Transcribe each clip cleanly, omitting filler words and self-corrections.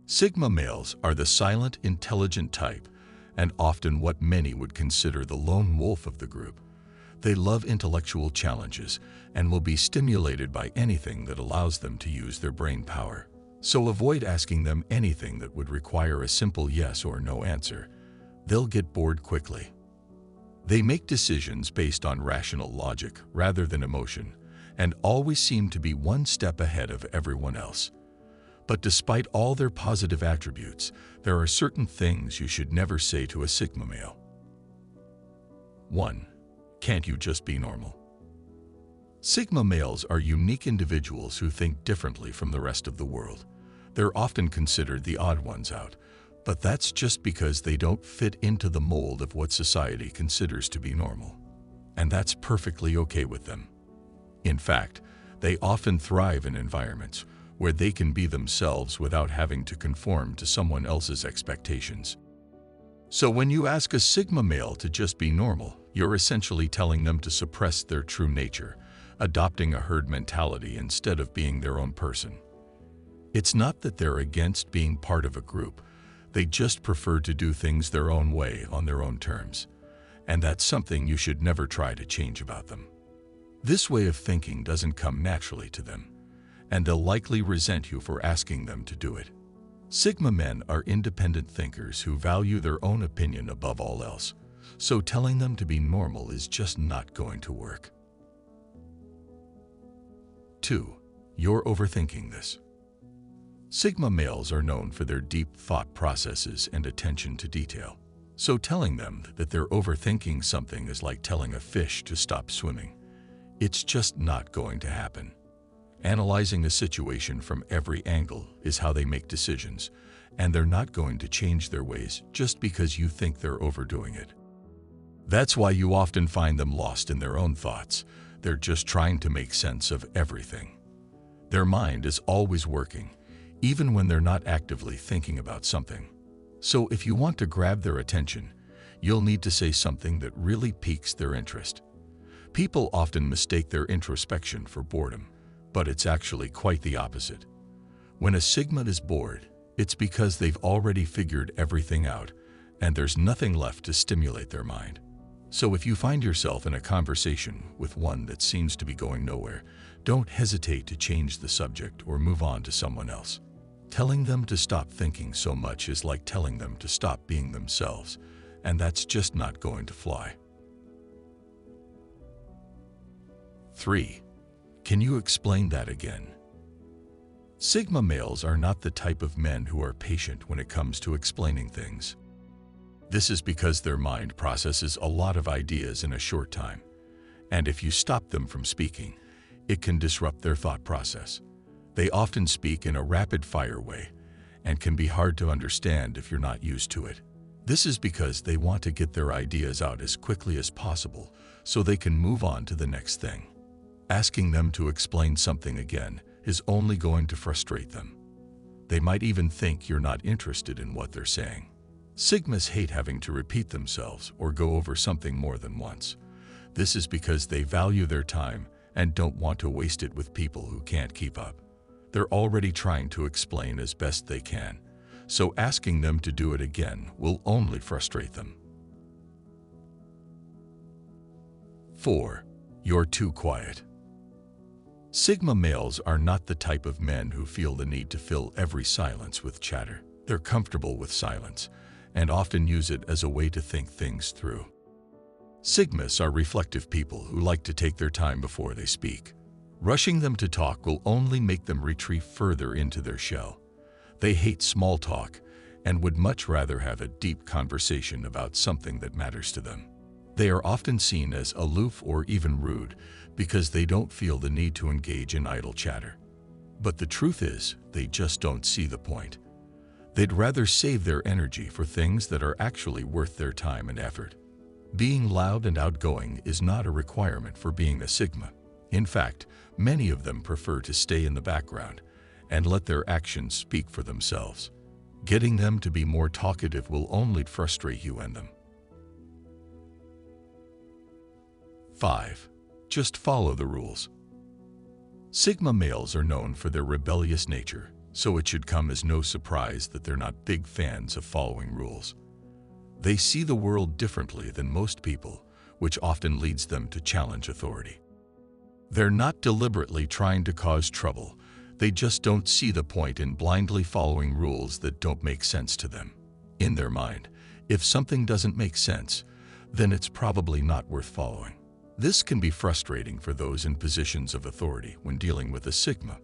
Sigma males are the silent, intelligent type, and often what many would consider the lone wolf of the group. They love intellectual challenges and will be stimulated by anything that allows them to use their brain power. So avoid asking them anything that would require a simple yes or no answer. They'll get bored quickly. They make decisions based on rational logic rather than emotion, and always seem to be one step ahead of everyone else. But despite all their positive attributes, there are certain things you should never say to a Sigma male. 1. Can't you just be normal? Sigma males are unique individuals who think differently from the rest of the world. They're often considered the odd ones out, but that's just because they don't fit into the mold of what society considers to be normal. And that's perfectly okay with them. In fact, they often thrive in environments where they can be themselves without having to conform to someone else's expectations. So when you ask a Sigma male to just be normal, you're essentially telling them to suppress their true nature, adopting a herd mentality instead of being their own person. It's not that they're against being part of a group, they just prefer to do things their own way on their own terms. And that's something you should never try to change about them. This way of thinking doesn't come naturally to them, and they'll likely resent you for asking them to do it. Sigma men are independent thinkers who value their own opinion above all else, so telling them to be normal is just not going to work. 2. You're overthinking this. Sigma males are known for their deep thought processes and attention to detail, so telling them that they're overthinking something is like telling a fish to stop swimming. It's just not going to happen. Analyzing a situation from every angle is how they make decisions, and they're not going to change their ways just because you think they're overdoing it. That's why you often find them lost in their own thoughts. They're just trying to make sense of everything. Their mind is always working, even when they're not actively thinking about something. So if you want to grab their attention, you'll need to say something that really piques their interest. People often mistake their introspection for boredom, but it's actually quite the opposite. When a Sigma is bored, it's because they've already figured everything out, and there's nothing left to stimulate their mind. So if you find yourself in a conversation with one that seems to be going nowhere, don't hesitate to change the subject or move on to someone else. Telling them to stop thinking so much is like telling them to stop being themselves, and that's just not going to fly. 3. Can you explain that again? Sigma males are not the type of men who are patient when it comes to explaining things. This is because their mind processes a lot of ideas in a short time, and if you stop them from speaking, it can disrupt their thought process. They often speak in a rapid-fire way and can be hard to understand if you're not used to it. This is because they want to get their ideas out as quickly as possible so they can move on to the next thing. Asking them to explain something again is only going to frustrate them. They might even think you're not interested in what they're saying. Sigmas hate having to repeat themselves or go over something more than once. This is because they value their time and don't want to waste it with people who can't keep up. They're already trying to explain as best they can, so asking them to do it again will only frustrate them. 4. You're too quiet. Sigma males are not the type of men who feel the need to fill every silence with chatter. They're comfortable with silence and often use it as a way to think things through. Sigmas are reflective people who like to take their time before they speak. Rushing them to talk will only make them retreat further into their shell. They hate small talk and would much rather have a deep conversation about something that matters to them. They are often seen as aloof or even rude because they don't feel the need to engage in idle chatter. But the truth is, they just don't see the point. They'd rather save their energy for things that are actually worth their time and effort. Being loud and outgoing is not a requirement for being a Sigma. In fact, many of them prefer to stay in the background and let their actions speak for themselves. Getting them to be more talkative will only frustrate you and them. 5. Just follow the rules. Sigma males are known for their rebellious nature, so it should come as no surprise that they're not big fans of following rules. They see the world differently than most people, which often leads them to challenge authority. They're not deliberately trying to cause trouble, they just don't see the point in blindly following rules that don't make sense to them. In their mind, if something doesn't make sense, then it's probably not worth following. This can be frustrating for those in positions of authority when dealing with a Sigma,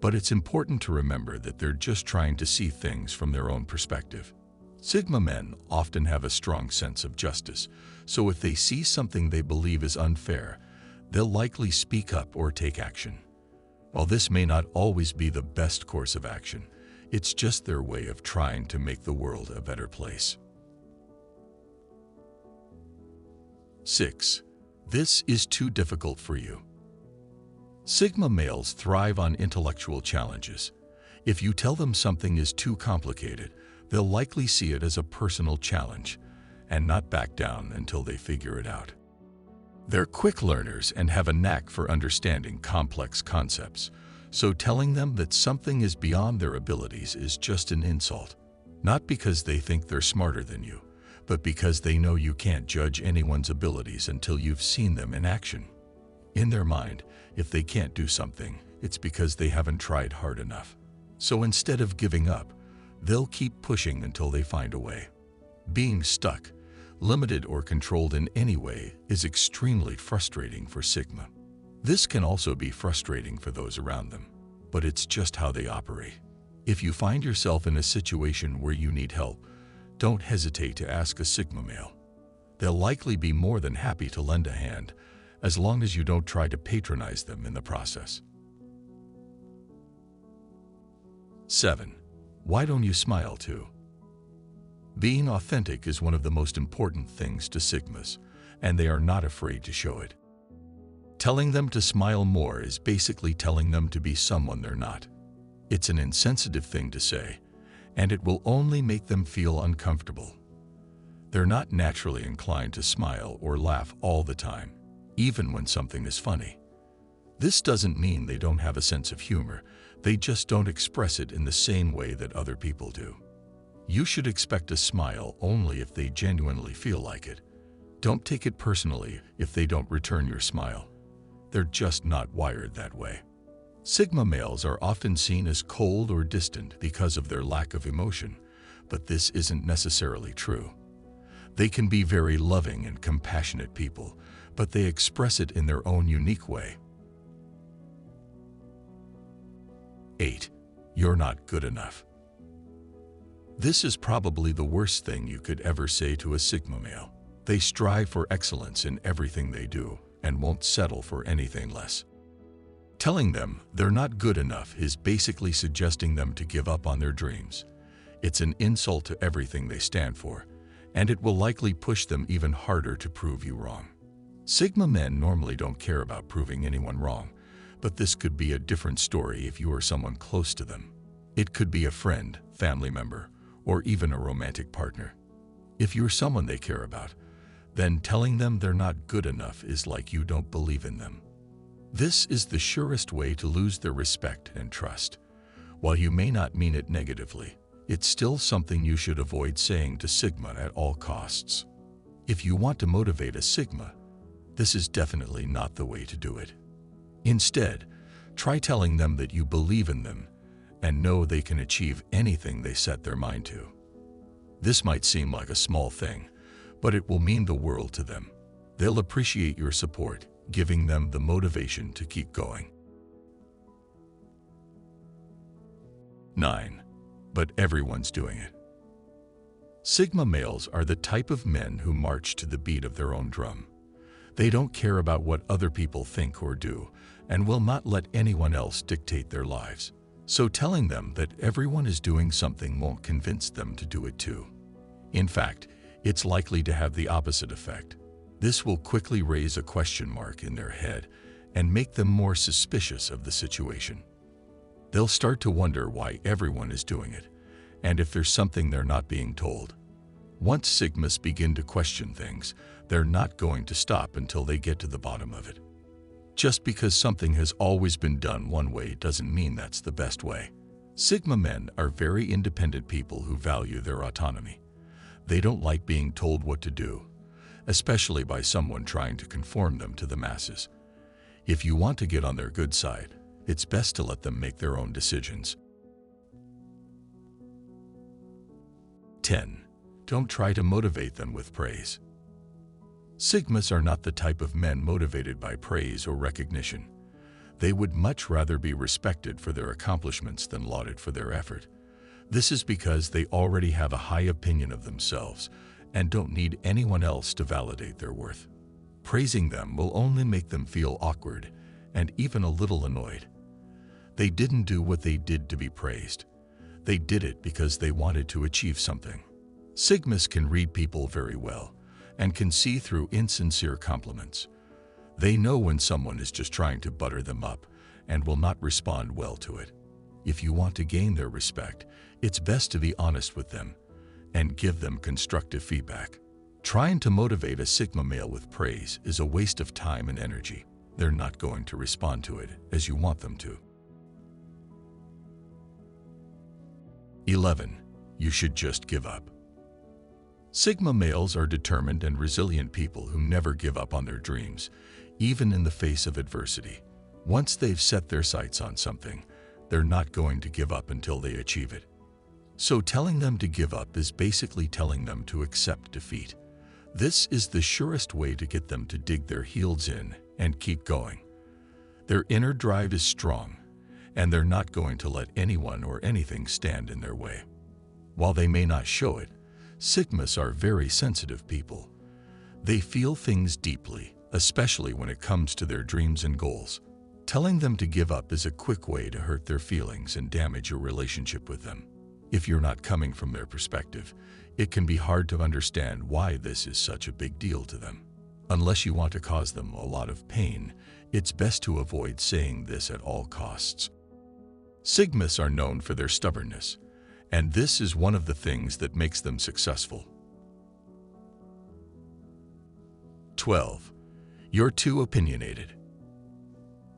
but it's important to remember that they're just trying to see things from their own perspective. Sigma men often have a strong sense of justice, so if they see something they believe is unfair, they'll likely speak up or take action. While this may not always be the best course of action, it's just their way of trying to make the world a better place. 6. This is too difficult for you. Sigma males thrive on intellectual challenges. If you tell them something is too complicated, they'll likely see it as a personal challenge and not back down until they figure it out. They're quick learners and have a knack for understanding complex concepts, so telling them that something is beyond their abilities is just an insult, not because they think they're smarter than you, but because they know you can't judge anyone's abilities until you've seen them in action. In their mind, if they can't do something, it's because they haven't tried hard enough. So instead of giving up, they'll keep pushing until they find a way. Being stuck, limited or controlled in any way is extremely frustrating for Sigma. This can also be frustrating for those around them, but it's just how they operate. If you find yourself in a situation where you need help, don't hesitate to ask a Sigma male. They'll likely be more than happy to lend a hand, as long as you don't try to patronize them in the process. 7. Why don't you smile too? Being authentic is one of the most important things to Sigmas, and they are not afraid to show it. Telling them to smile more is basically telling them to be someone they're not. It's an insensitive thing to say, and it will only make them feel uncomfortable. They're not naturally inclined to smile or laugh all the time, even when something is funny. This doesn't mean they don't have a sense of humor, they just don't express it in the same way that other people do. You should expect a smile only if they genuinely feel like it. Don't take it personally if they don't return your smile. They're just not wired that way. Sigma males are often seen as cold or distant because of their lack of emotion, but this isn't necessarily true. They can be very loving and compassionate people, but they express it in their own unique way. 8. You're not good enough. This is probably the worst thing you could ever say to a Sigma male. They strive for excellence in everything they do and won't settle for anything less. Telling them they're not good enough is basically suggesting them to give up on their dreams. It's an insult to everything they stand for, and it will likely push them even harder to prove you wrong. Sigma men normally don't care about proving anyone wrong, but this could be a different story if you are someone close to them. It could be a friend, family member, or even a romantic partner. If you're someone they care about, then telling them they're not good enough is like you don't believe in them. This is the surest way to lose their respect and trust. While you may not mean it negatively, it's still something you should avoid saying to Sigma at all costs. If you want to motivate a Sigma, this is definitely not the way to do it. Instead, try telling them that you believe in them and know they can achieve anything they set their mind to. This might seem like a small thing, but it will mean the world to them. They'll appreciate your support, giving them the motivation to keep going. 9. But everyone's doing it. Sigma males are the type of men who march to the beat of their own drum. They don't care about what other people think or do, and will not let anyone else dictate their lives. So telling them that everyone is doing something won't convince them to do it too. In fact, it's likely to have the opposite effect. This will quickly raise a question mark in their head and make them more suspicious of the situation. They'll start to wonder why everyone is doing it, and if there's something they're not being told. Once Sigmas begin to question things, they're not going to stop until they get to the bottom of it. Just because something has always been done one way doesn't mean that's the best way. Sigma men are very independent people who value their autonomy. They don't like being told what to do, especially by someone trying to conform them to the masses. If you want to get on their good side, it's best to let them make their own decisions. 10. Don't try to motivate them with praise. Sigmas are not the type of men motivated by praise or recognition. They would much rather be respected for their accomplishments than lauded for their effort. This is because they already have a high opinion of themselves and don't need anyone else to validate their worth. Praising them will only make them feel awkward and even a little annoyed. They didn't do what they did to be praised. They did it because they wanted to achieve something. Sigmas can read people very well and can see through insincere compliments. They know when someone is just trying to butter them up and will not respond well to it. If you want to gain their respect, it's best to be honest with them and give them constructive feedback. Trying to motivate a Sigma male with praise is a waste of time and energy. They're not going to respond to it as you want them to. 11. You should just give up. Sigma males are determined and resilient people who never give up on their dreams, even in the face of adversity. Once they've set their sights on something, they're not going to give up until they achieve it. So telling them to give up is basically telling them to accept defeat. This is the surest way to get them to dig their heels in and keep going. Their inner drive is strong, and they're not going to let anyone or anything stand in their way. While they may not show it, Sigmas are very sensitive people. They feel things deeply, especially when it comes to their dreams and goals. Telling them to give up is a quick way to hurt their feelings and damage your relationship with them. If you're not coming from their perspective, it can be hard to understand why this is such a big deal to them. Unless you want to cause them a lot of pain, it's best to avoid saying this at all costs. Sigmas are known for their stubbornness, and this is one of the things that makes them successful. 12. You're too opinionated.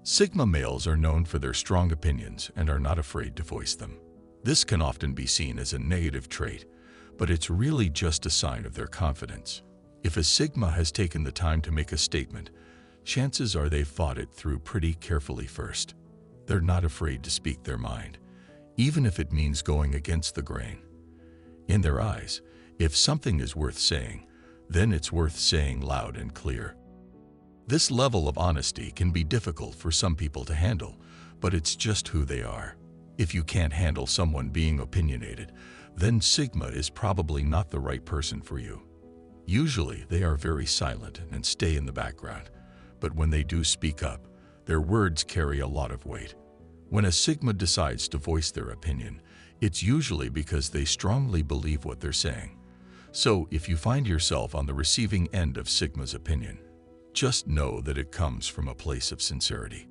Sigma males are known for their strong opinions and are not afraid to voice them. This can often be seen as a negative trait, but it's really just a sign of their confidence. If a Sigma has taken the time to make a statement, chances are they've thought it through pretty carefully first. They're not afraid to speak their mind, even if it means going against the grain. In their eyes, if something is worth saying, then it's worth saying loud and clear. This level of honesty can be difficult for some people to handle, but it's just who they are. If you can't handle someone being opinionated, then Sigma is probably not the right person for you. Usually, they are very silent and stay in the background, but when they do speak up, their words carry a lot of weight. When a Sigma decides to voice their opinion, it's usually because they strongly believe what they're saying. So if you find yourself on the receiving end of Sigma's opinion, just know that it comes from a place of sincerity.